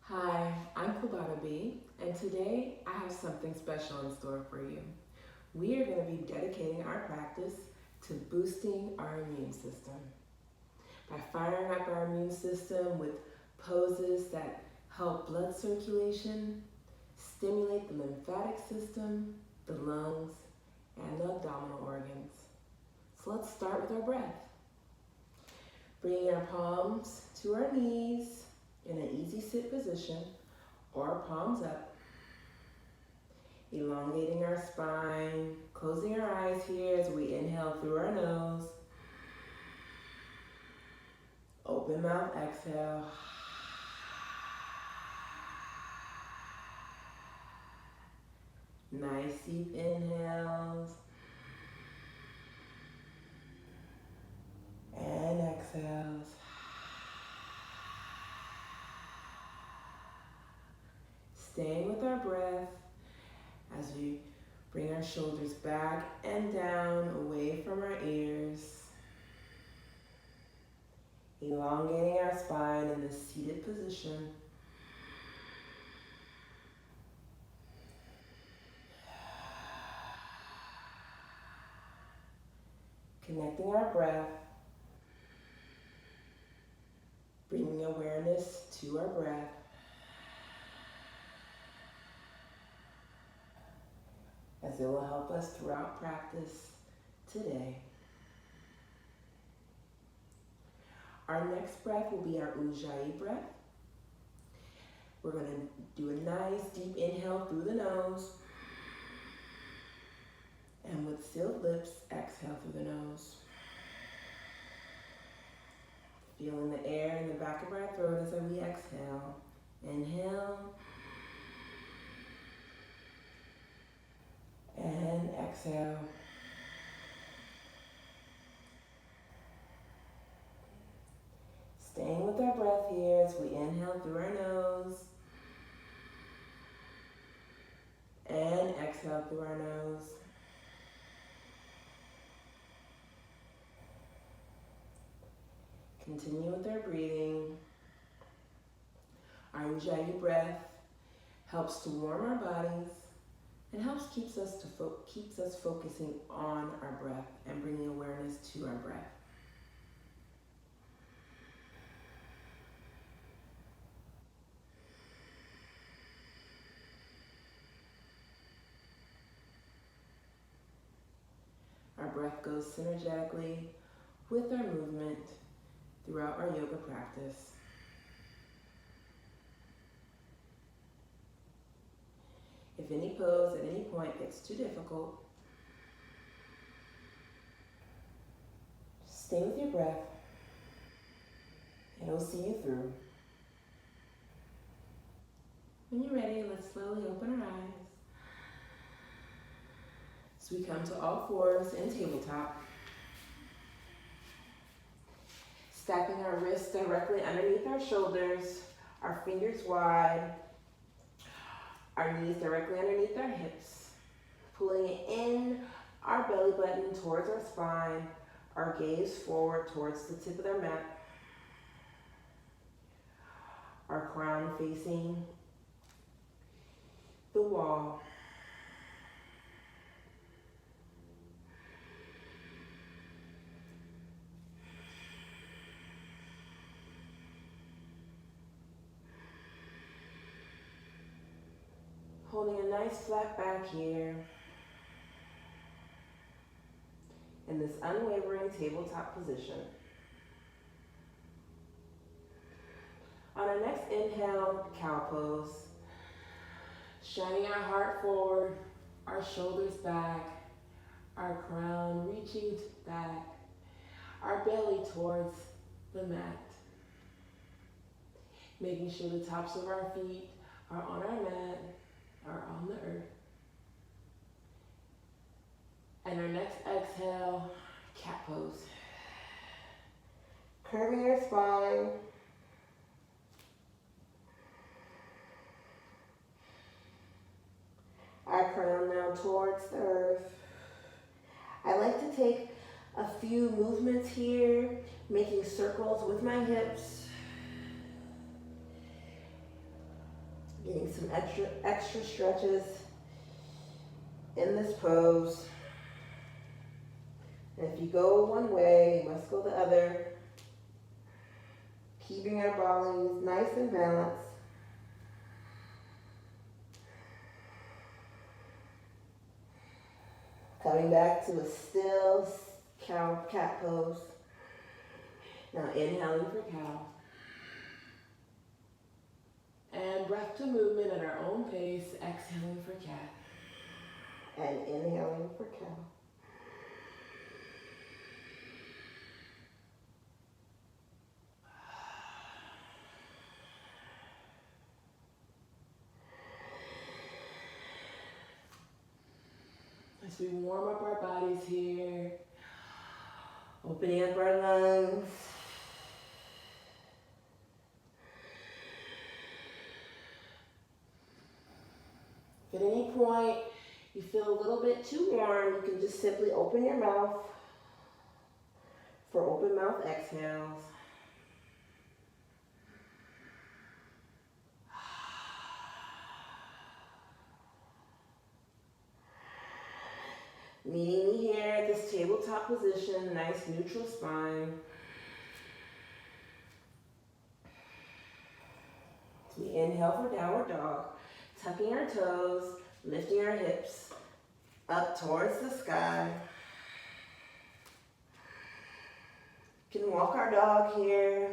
Hi, I'm KlaBada B, and today I have something special in store for you. We are going to be dedicating our practice to boosting our immune system. By firing up our immune system with poses that help blood circulation, stimulate the lymphatic system, the lungs, and the abdominal organs. So let's start with our breath. Bringing our palms to our knees in an easy sit position or palms up. Elongating our spine, closing our eyes here as we inhale through our nose. Open mouth, exhale. Nice deep inhales. And exhales. Staying with our breath as we bring our shoulders back and down away from our ears. Elongating our spine in the seated position. Connecting our breath. Bringing awareness to our breath. As it will help us throughout practice today. Our next breath will be our Ujjayi breath. We're going to do a nice deep inhale through the nose. And with sealed lips, exhale through the nose. Feeling the air in the back of our throat as we exhale. Inhale. And exhale. Staying with our breath here as we inhale through our nose. And exhale through our nose. Continue with our breathing. Our Ujjayi breath helps to warm our bodies and keeps us focusing on our breath and bringing awareness to our breath. Our breath goes synergetically with our movement throughout our yoga practice. If any pose at any point gets too difficult, stay with your breath. It'll see you through. When you're ready, let's slowly open our eyes. So we come to all fours in tabletop. Stacking our wrists directly underneath our shoulders, our fingers wide, our knees directly underneath our hips, pulling in our belly button towards our spine, our gaze forward towards the tip of our mat, our crown facing the wall. Holding a nice flat back here in this unwavering tabletop position. On our next inhale, cow pose. Shining our heart forward, our shoulders back, our crown reaching back, our belly towards the mat. Making sure the tops of our feet are on our mat, are on the earth. And our next exhale, cat pose. Curving our spine. Our crown now towards the earth. I like to take a few movements here, making circles with my hips. Getting some extra stretches in this pose. And if you go one way, you must go the other. Keeping our bodies nice and balanced. Coming back to a still cow cat pose. Now inhaling for cow. And breath to movement at our own pace, exhaling for cat. And inhaling for cow. As we warm up our bodies here, opening up our lungs. If at any point you feel a little bit too warm, you can just simply open your mouth for open mouth exhales. Meeting me here at this tabletop position, nice neutral spine. As we inhale for downward dog, tucking our toes, lifting our hips up towards the sky. You can walk our dog here.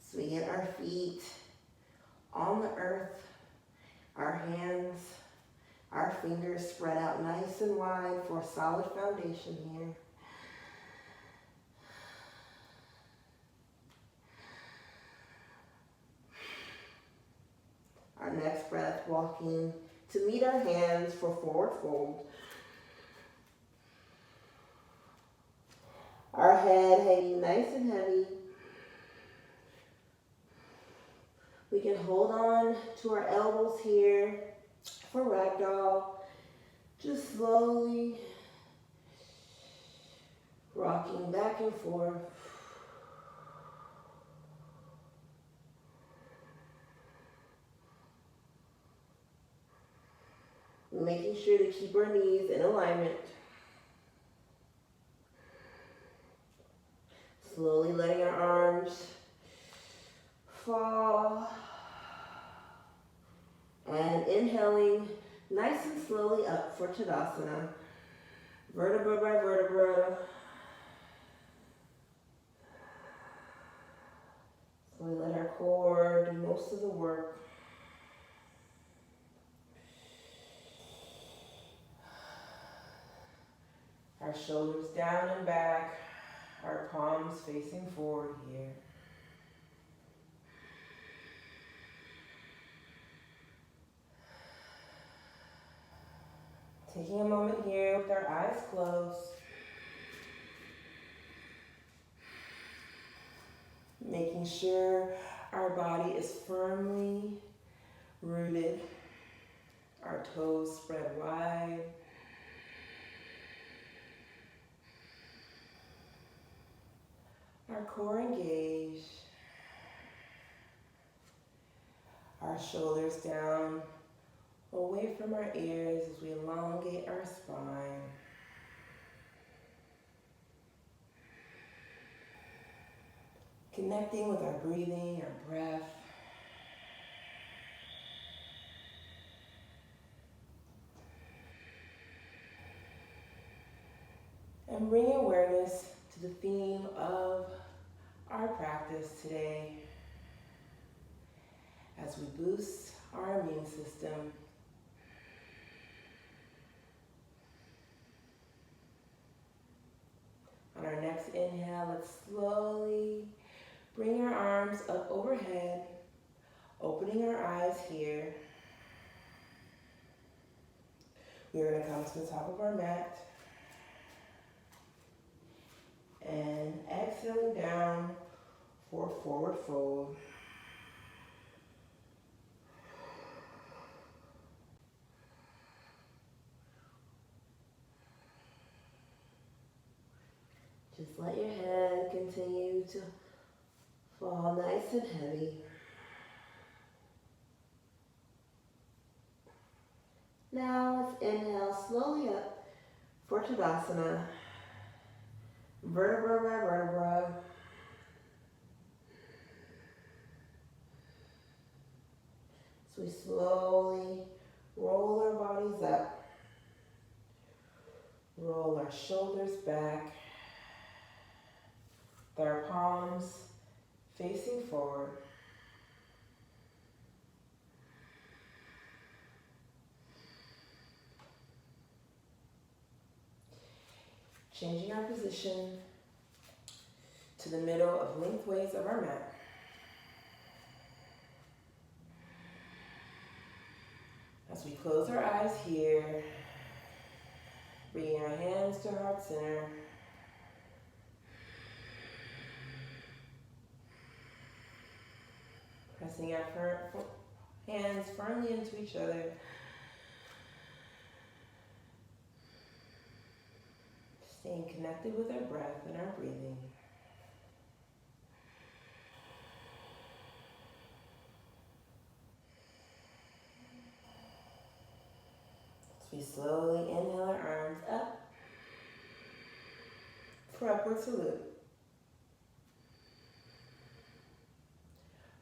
So we get our feet on the earth, our hands, our fingers spread out nice and wide for a solid foundation here. Our next breath, walking to meet our hands for forward fold. Our head hanging nice and heavy. We can hold on to our elbows here for ragdoll. Just slowly rocking back and forth. Making sure to keep our knees in alignment. Slowly letting our arms fall. And inhaling nice and slowly up for Tadasana. Vertebra by vertebra. So we let our core do most of the work. Our shoulders down and back, our palms facing forward here. Taking a moment here with our eyes closed. Making sure our body is firmly rooted. Our toes spread wide. Our core engaged. Our shoulders down, away from our ears as we elongate our spine. Connecting with our breathing, our breath. And bring awareness to the theme of our practice today as we boost our immune system. On our next inhale, let's slowly bring our arms up overhead, opening our eyes here. We're going to come to the top of our mat and exhaling down for forward fold. Just let your head continue to Fall nice and heavy. Now let's inhale slowly up for Tadasana, vertebra by vertebra. So we slowly roll our bodies up, roll our shoulders back, with our palms facing forward. Changing our position to the middle of lengthways of our mat. As we close our eyes here, bringing our hands to heart center. Pressing our hands firmly into each other. Staying connected with our breath and our breathing. As we slowly inhale our arms up for upward salute.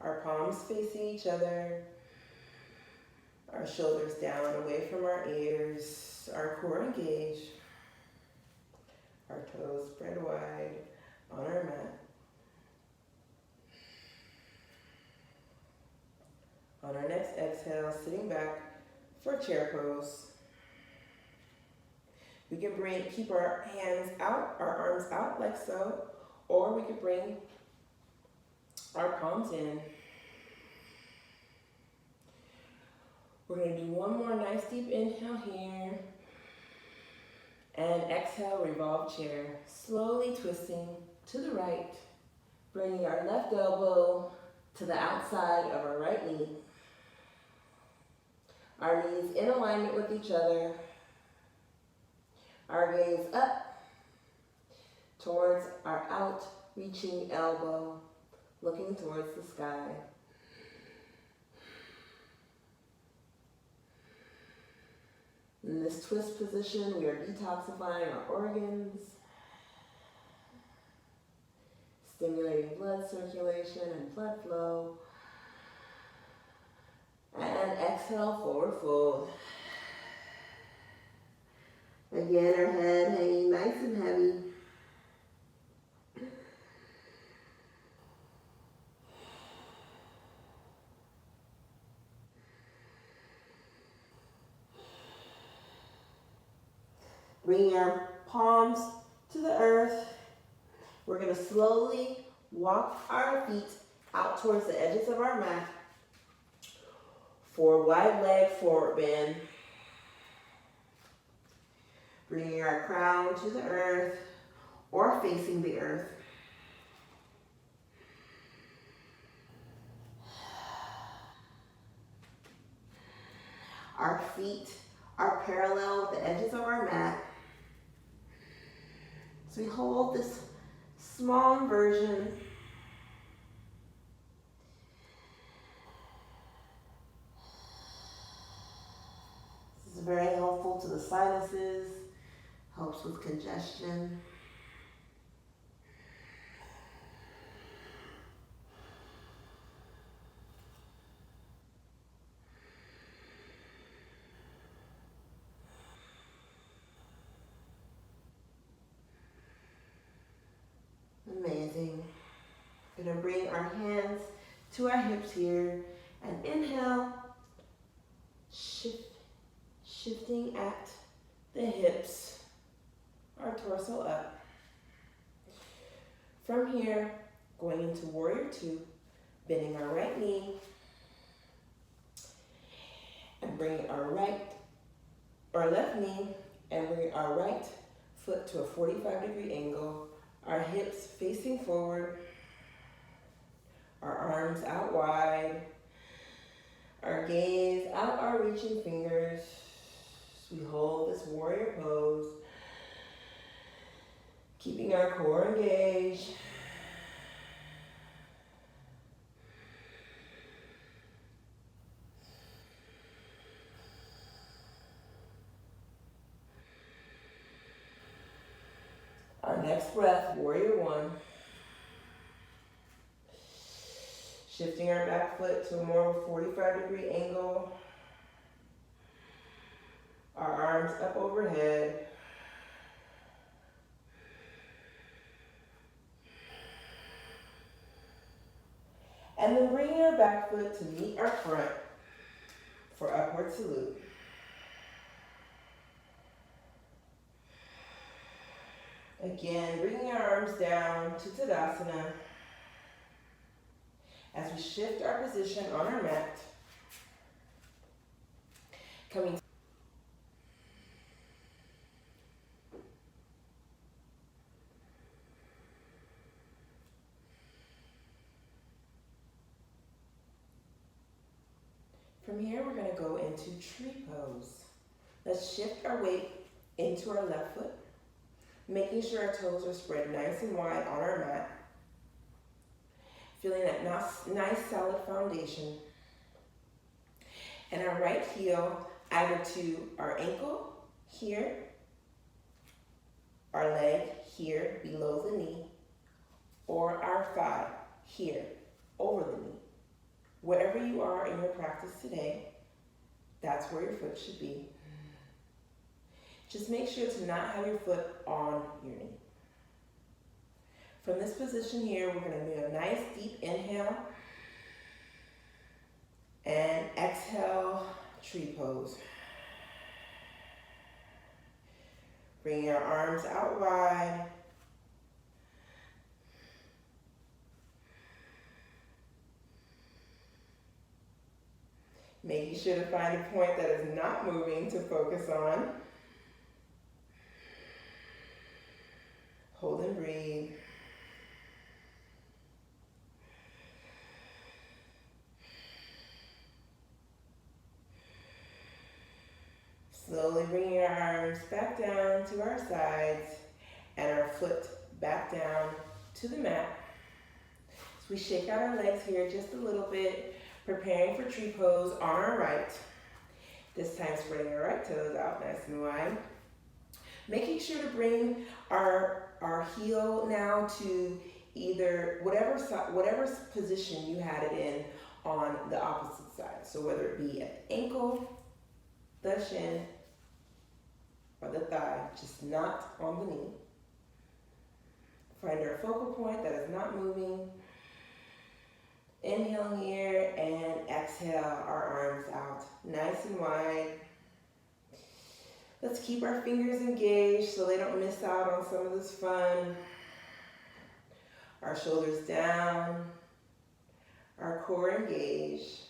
Our palms facing each other, our shoulders down away from our ears, our core engaged, our toes spread wide on our mat. On our next exhale, sitting back for chair pose. We can keep our hands out, our arms out like so, or we could bring our palms in. We're going to do one more nice deep inhale here. And exhale, revolve chair. Slowly twisting to the right, bringing our left elbow to the outside of our right knee. Our knees in alignment with each other. Our gaze up towards our out-reaching elbow, looking towards the sky. In this twist position, we are detoxifying our organs, stimulating blood circulation and blood flow. And exhale, forward fold. Again, our head hanging nice and heavy. Bringing our palms to the earth. We're going to slowly walk our feet out towards the edges of our mat for wide leg forward bend. Bringing our crown to the earth or facing the earth. Our feet are parallel with the edges of our mat. So we hold this small inversion. This is very helpful to the sinuses, helps with congestion. Amazing. We're going to bring our hands to our hips here and inhale, shifting at the hips, our torso up. From here, going into warrior two, bending our right knee and bringing our left knee and bringing our right foot to a 45-degree angle. Our hips facing forward, our arms out wide, our gaze out our reaching fingers. We hold this warrior pose, keeping our core engaged. next breath, warrior one. Shifting our back foot to a more of a 45-degree angle. Our arms up overhead. And then bringing our back foot to meet our front for upward salute. Again, bringing our arms down to Tadasana as we shift our position on our mat. Coming from here, we're going to go into tree pose. Let's shift our weight into our left foot, making sure our toes are spread nice and wide on our mat. Feeling that nice solid foundation. And our right heel either to our ankle here, our leg here below the knee, or our thigh here over the knee. Wherever you are in your practice today, that's where your foot should be. Just make sure to not have your foot on your knee. From this position here, we're going to do a nice deep inhale and exhale, tree pose. Bringing our arms out wide. Making sure to find a point that is not moving to focus on. Hold and breathe. Slowly bringing our arms back down to our sides and our foot back down to the mat. So we shake out our legs here just a little bit, preparing for tree pose on our right. This time spreading our right toes out nice and wide. Making sure to bring our heel now to either whatever position you had it in on the opposite side. So whether it be at the ankle, the shin, or the thigh, just not on the knee. Find our focal point that is not moving. Inhale here and exhale, our arms out nice and wide. Let's keep our fingers engaged so they don't miss out on some of this fun. Our shoulders down, our core engaged.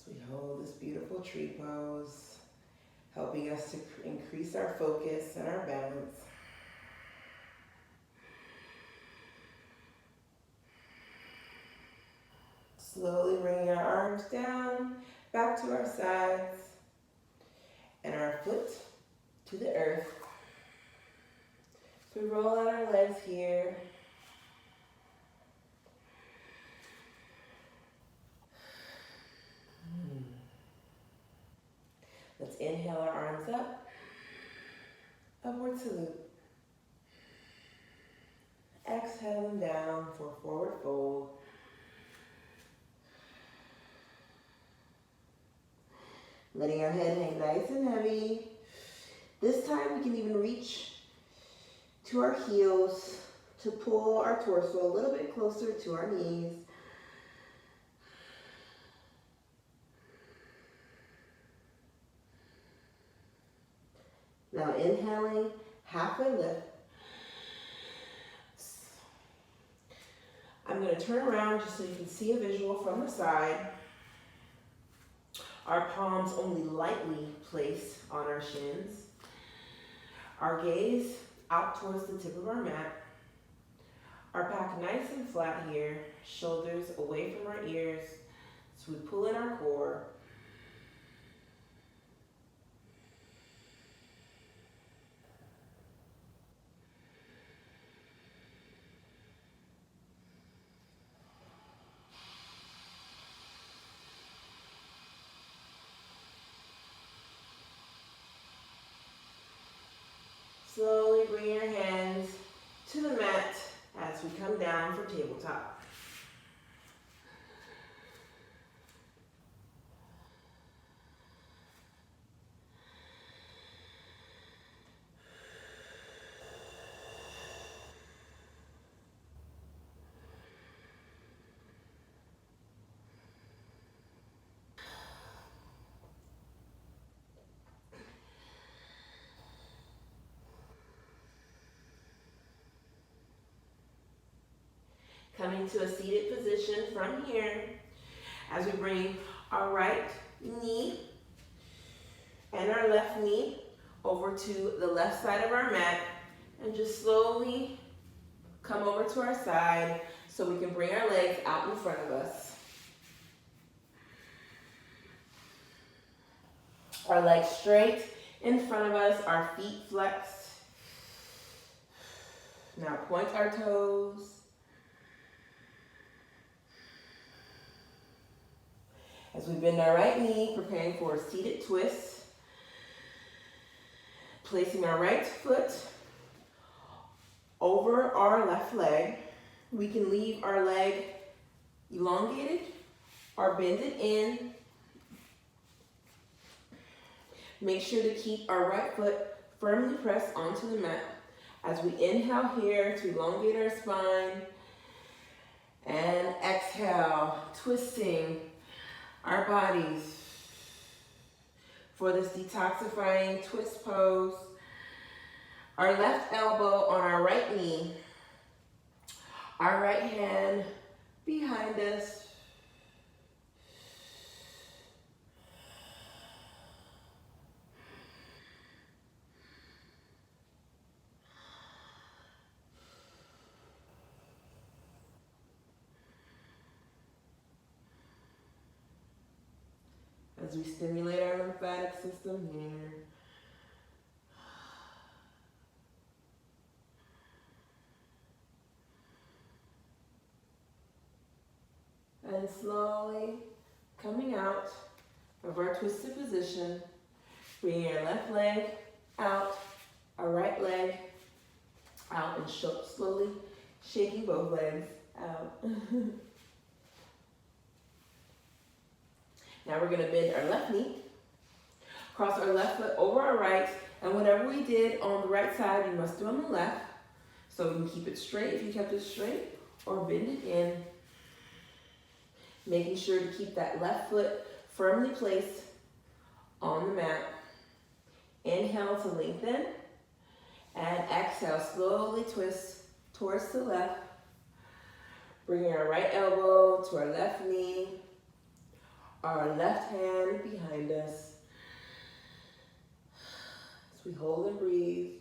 We hold this beautiful tree pose, helping us to increase our focus and our balance. Slowly bringing our arms down, back to our sides, and our foot to the earth. So we roll out our legs here. Let's inhale our arms up, upward salute. Exhale them down for forward fold. Letting our head hang nice and heavy. This time we can even reach to our heels to pull our torso a little bit closer to our knees. Now inhaling, halfway lift. I'm going to turn around just so you can see a visual from the side. Our palms only lightly placed on our shins. Our gaze out towards the tip of our mat. Our back nice and flat here, shoulders away from our ears. So we pull in our core. slowly bring your hands to the mat as we come down for tabletop. Coming to a seated position from here as we bring our right knee and our left knee over to the left side of our mat and just slowly come over to our side so we can bring our legs out in front of us. Our legs straight in front of us, our feet flexed. Now point our toes. As we bend our right knee, preparing for a seated twist, placing our right foot over our left leg. We can leave our leg elongated or bend it in. Make sure to keep our right foot firmly pressed onto the mat. As we inhale here to elongate our spine, and exhale, twisting our bodies for this detoxifying twist pose. Our left elbow on our right knee, our right hand behind us. As we stimulate our lymphatic system here. And slowly coming out of our twisted position, bringing our left leg out, our right leg out, and slowly shaking both legs out. Now we're going to bend our left knee, cross our left foot over our right, and whatever we did on the right side, you must do on the left. So you can keep it straight if you kept it straight, or bend it in. Making sure to keep that left foot firmly placed on the mat. Inhale to lengthen, and exhale, slowly twist towards the left. Bringing our right elbow to our left knee, our left hand behind us. As we hold and breathe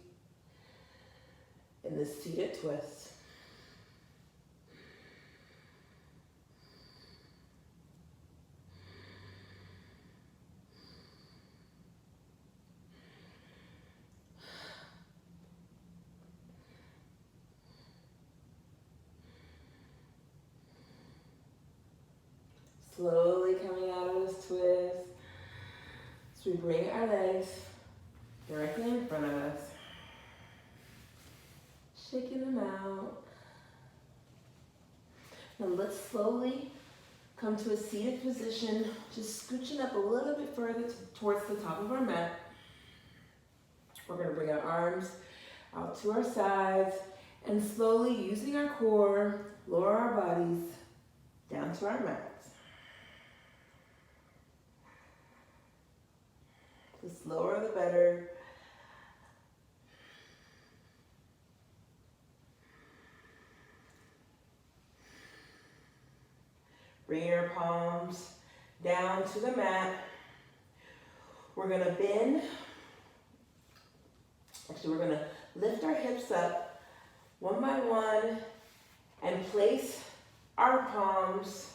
in this seated twist. Slowly coming out of this twist. So we bring our legs directly in front of us. Shaking them out. Now let's slowly come to a seated position, just scooching up a little bit further towards the top of our mat. We're going to bring our arms out to our sides and slowly, using our core, lower our bodies down to our mats. The slower the better. Bring your palms down to the mat. We're going to bend. Actually, we're going to lift our hips up one by one and place our palms,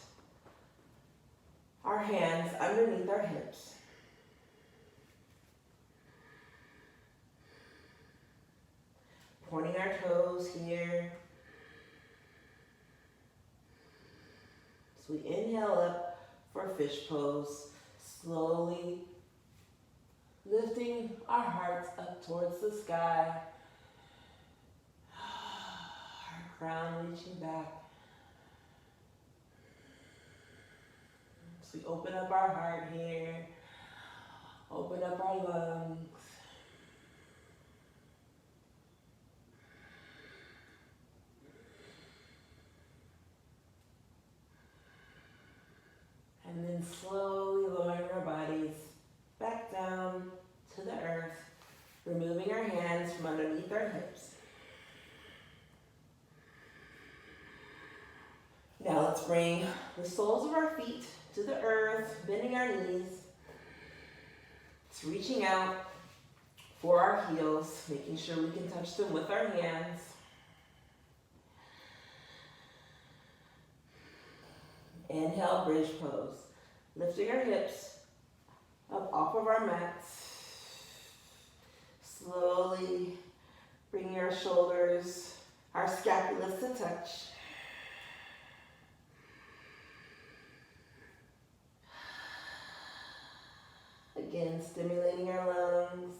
our hands underneath our hips. Pointing our toes here. So we inhale up for fish pose, slowly lifting our hearts up towards the sky. Crown reaching back. So we open up our heart here. Open up our lungs. And then slowly lowering our bodies back down to the earth, removing our hands from underneath our hips. Now let's bring the soles of our feet to the earth, bending our knees. It's reaching out for our heels, making sure we can touch them with our hands. Inhale, bridge pose. Lifting our hips up off of our mats. Slowly bringing our shoulders, our scapulas to touch. Again, stimulating our lungs.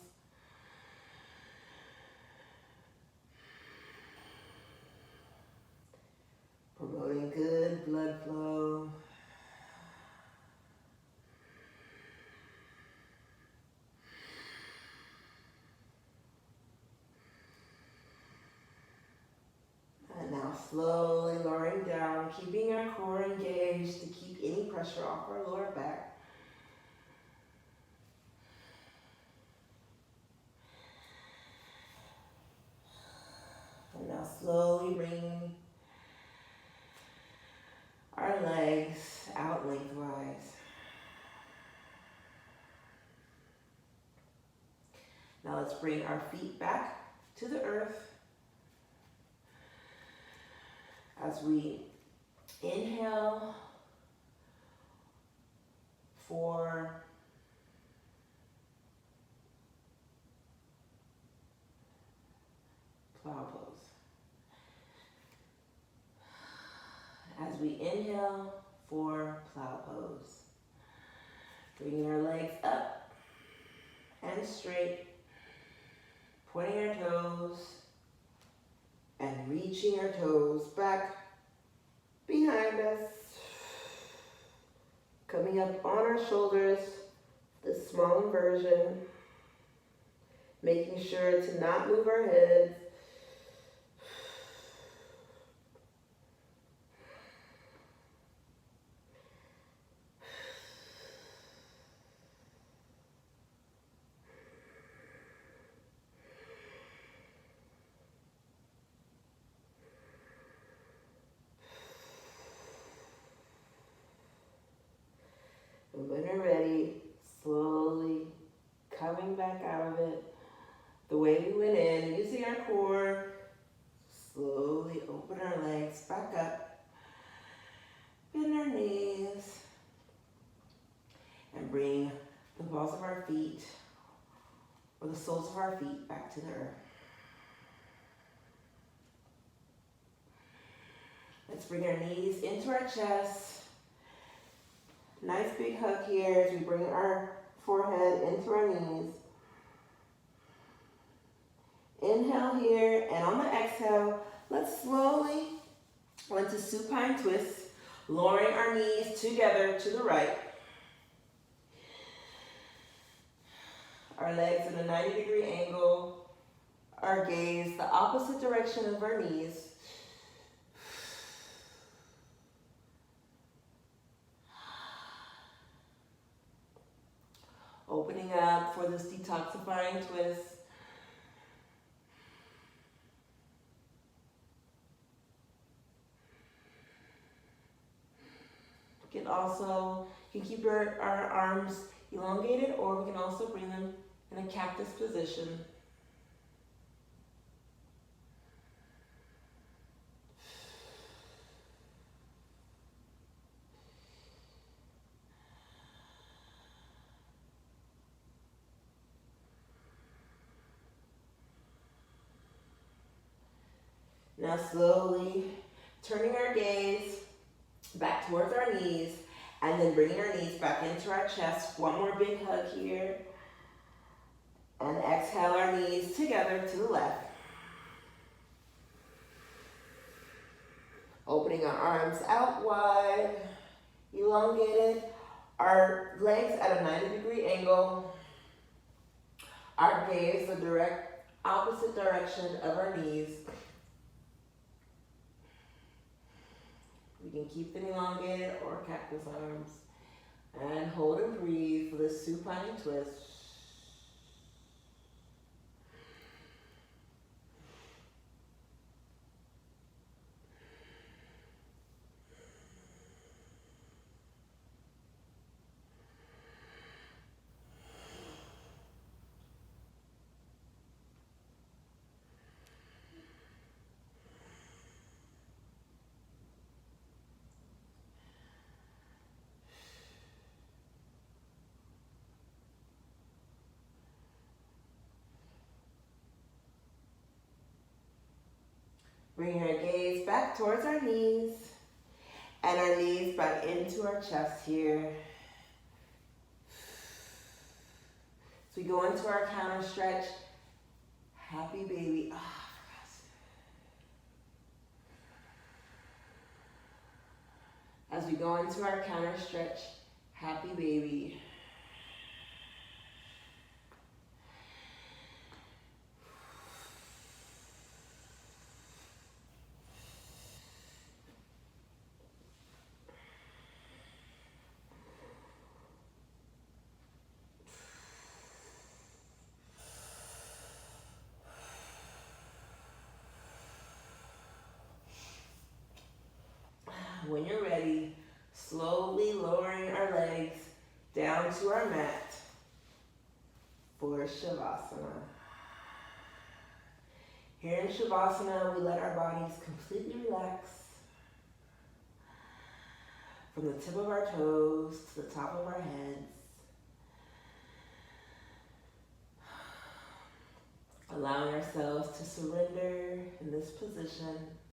Promoting good blood flow. And now slowly lowering down, keeping our core engaged to keep any pressure off our lower back. And now slowly bringing our legs out lengthwise. Now let's bring our feet back to the earth as we inhale for plow pose. As we inhale for plow pose, bringing our legs up and straight, pointing our toes and reaching our toes back behind us, coming up on our shoulders, the small inversion, making sure to not move our heads. And when we're ready, slowly coming back out of it the way we went in, using our core, slowly open our legs back up, bend our knees, and bring the balls of our feet or the soles of our feet back to the earth. Let's bring our knees into our chest. Nice big hug here as we bring our forehead into our knees. Inhale here, and on the exhale, let's slowly go into supine twist, lowering our knees together to the right. Our legs at a 90-degree angle, our gaze the opposite direction of our knees. Opening up for this detoxifying twist. We can also, you can keep our arms elongated, or we can also bring them in a cactus position. Now slowly turning our gaze back towards our knees, and then bringing our knees back into our chest. One more big hug here. And exhale our knees together to the left. Opening our arms out wide, elongated, our legs at a 90-degree angle, our gaze the direct opposite direction of our knees. We can keep them elongated or cactus arms. And hold and breathe for this supine twist. Bringing our gaze back towards our knees and our knees back into our chest here. So we go into our counter stretch. Happy baby. As we go into our counter stretch, happy baby. When you're ready, slowly lowering our legs down to our mat for Shavasana. Here in Shavasana, we let our bodies completely relax from the tip of our toes to the top of our heads. Allowing ourselves to surrender in this position